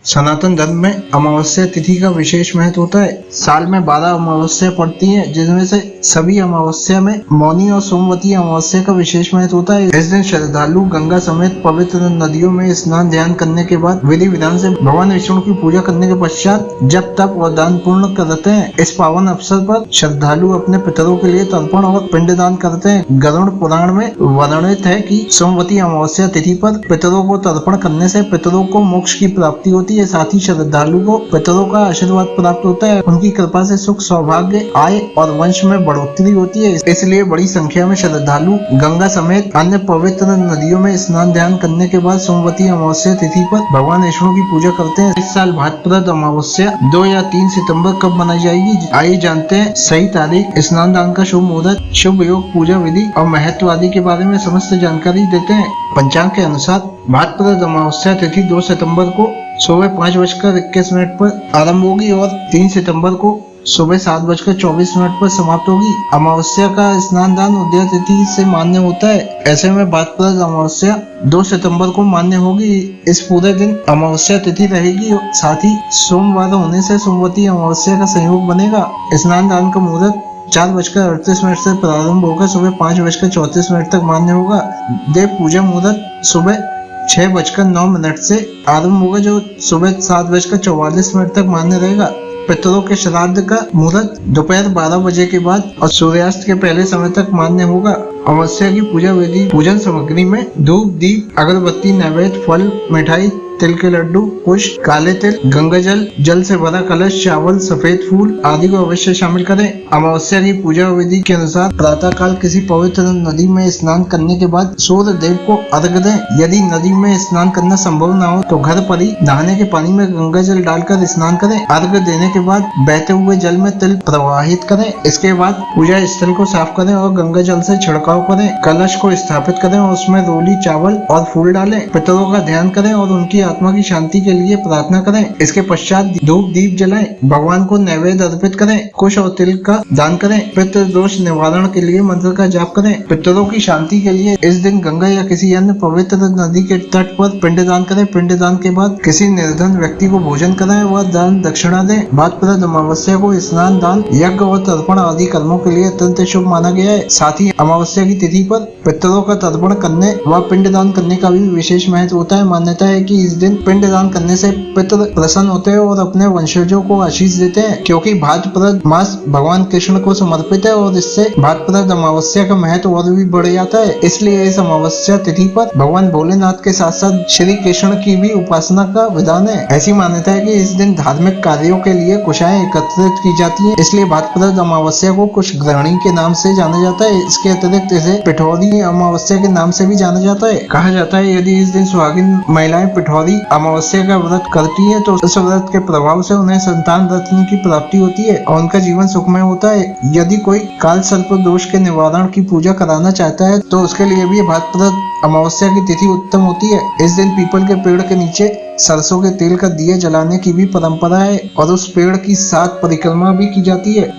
सनातन धर्म में अमावस्या तिथि का विशेष महत्व होता है। साल में 12 अमावस्या पड़ती हैं, जिसमें से सभी अमावस्या में मौनी और सोमवती अमावस्या का विशेष महत्व होता है। इस दिन श्रद्धालु गंगा समेत पवित्र नदियों में स्नान ध्यान करने के बाद विधि विधान से भगवान विष्णु की पूजा करने के पश्चात जप तप और दान पूर्ण करते हैं। इस पावन अवसर पर श्रद्धालु अपने पितरों के लिए तर्पण और पिंडदान करते हैं। गरुड़ पुराण में वर्णित है कि सोमवती अमावस्या तिथि पर पितरों को तर्पण करने से पितरों को मोक्ष की प्राप्ति होती है। साथ ही श्रद्धालु को पितरों का आशीर्वाद प्राप्त होता है। उनकी कृपा से सुख सौभाग्य आय और वंश में बढ़ोतरी होती है। इसलिए बड़ी संख्या में श्रद्धालु गंगा समेत अन्य पवित्र नदियों में स्नान ध्यान करने के बाद सोमवती अमावस्या तिथि पर भगवान विष्णु की पूजा करते हैं। इस साल भाद्रपद अमावस्या 2 या 3 सितंबर कब मनाई जाएगी, आइए जानते हैं सही तारीख, स्नान दान का शुभ मुहूर्त, शुभ योग, पूजा विधि और महत्व आदि के बारे में समस्त जानकारी देते हैं। पंचांग के अनुसार भाद्रपद अमावस्या तिथि 2 सितंबर को सुबह 5:21 पर आरंभ होगी और 3 सितंबर को सुबह 7:24 पर समाप्त होगी। अमावस्या का स्नान दान उदय तिथि से मान्य होता है। ऐसे में भाद्रपद अमावस्या 2 सितंबर को मान्य होगी। इस पूरे दिन अमावस्या तिथि रहेगी। साथ ही सोमवार होने से सोमवती अमावस्या का संयोग बनेगा। स्नान दान का मुहूर्त 4:38 से प्रारंभ होकर सुबह 5:34 तक मान्य होगा। देव पूजा मुहूर्त सुबह 6:09 से आरंभ होगा, जो सुबह 7:44 तक मान्य रहेगा। पितरों के श्राद्ध का मुहूर्त दोपहर 12 बजे के बाद और सूर्यास्त के पहले समय तक मान्य होगा। अमावस्या की पूजा विधि, पूजन सामग्री में धूप, दीप, अगरबत्ती, नैवेद्य, फल, मिठाई, तिल के लड्डू, कुश, काले तिल, गंगा जल, जल से भरा कलश, चावल, सफेद फूल आदि को अवश्य शामिल करें। अमावस्या की पूजा विधि के अनुसार प्रातः काल किसी पवित्र नदी में स्नान करने के बाद सूर्य देव को अर्घ्य दें। यदि नदी में स्नान करना संभव न हो तो घर पर ही नहाने के पानी में गंगा जल डालकर स्नान करें। अर्घ्य देने के बाद बहते हुए जल में तिल प्रवाहित करें। इसके बाद पूजा स्थल को साफ करें और गंगा जल से छिड़काव करें। कलश को स्थापित करें और उसमें रोली, चावल और फूल डालें। पितरों का ध्यान करें और उनकी आत्मा की शांति के लिए प्रार्थना करें। इसके पश्चात धूप दीप जलाएं, भगवान को नैवेद्य अर्पित करें, कुश और तिल का दान करें। पितृ दोष निवारण के लिए मंत्र का जाप करें। पितरों की शांति के लिए इस दिन गंगा या किसी अन्य पवित्र नदी के तट पर पिंडदान करें। पिंडदान के बाद किसी निर्धन व्यक्ति को भोजन कराएं व दान दक्षिणा दें। भाद्रपद अमावस्या को स्नान दान, यज्ञ और तर्पण आदि कर्मों के लिए अत्यंत शुभ माना गया है। साथ ही अमावस्या की तिथि पर पितरों का तर्पण करने व पिंडदान करने का भी विशेष महत्व होता है। मान्यता है कि इस दिन पिंडदान करने से पितर प्रसन्न होते हैं और अपने वंशजों को आशीष देते हैं। क्योंकि भाद्रपद मास भगवान कृष्ण को समर्पित है और इससे भाद्रपद अमावस्या का महत्व और भी बढ़ जाता है। इसलिए इस अमावस्या तिथि पर भगवान भोलेनाथ के साथ साथ श्री कृष्ण की भी उपासना का विधान है। ऐसी मान्यता है कि इस दिन धार्मिक कार्यों के लिए कुशाएं एकत्रित की जाती है। इसलिए भाद्रपद अमावस्या को कुश ग्रहणी के नाम से जाना जाता है। इसके अतिरिक्त इसे पिठौरी अमावस्या के नाम से भी जाना जाता है। कहा जाता है यदि इस दिन सुहागिन महिलाएं पिठौरी अमावस्या का व्रत करती है तो इस व्रत के प्रभाव से उन्हें संतान रत्न की प्राप्ति होती है और उनका जीवन सुखमय होता है। यदि कोई काल सर्प दोष के निवारण की पूजा कराना चाहता है तो उसके लिए भी भाद्रपद अमावस्या की तिथि उत्तम होती है। इस दिन पीपल के पेड़ के नीचे सरसों के तेल का दिया जलाने की भी परंपरा है और उस पेड़ की 7 परिक्रमा भी की जाती है।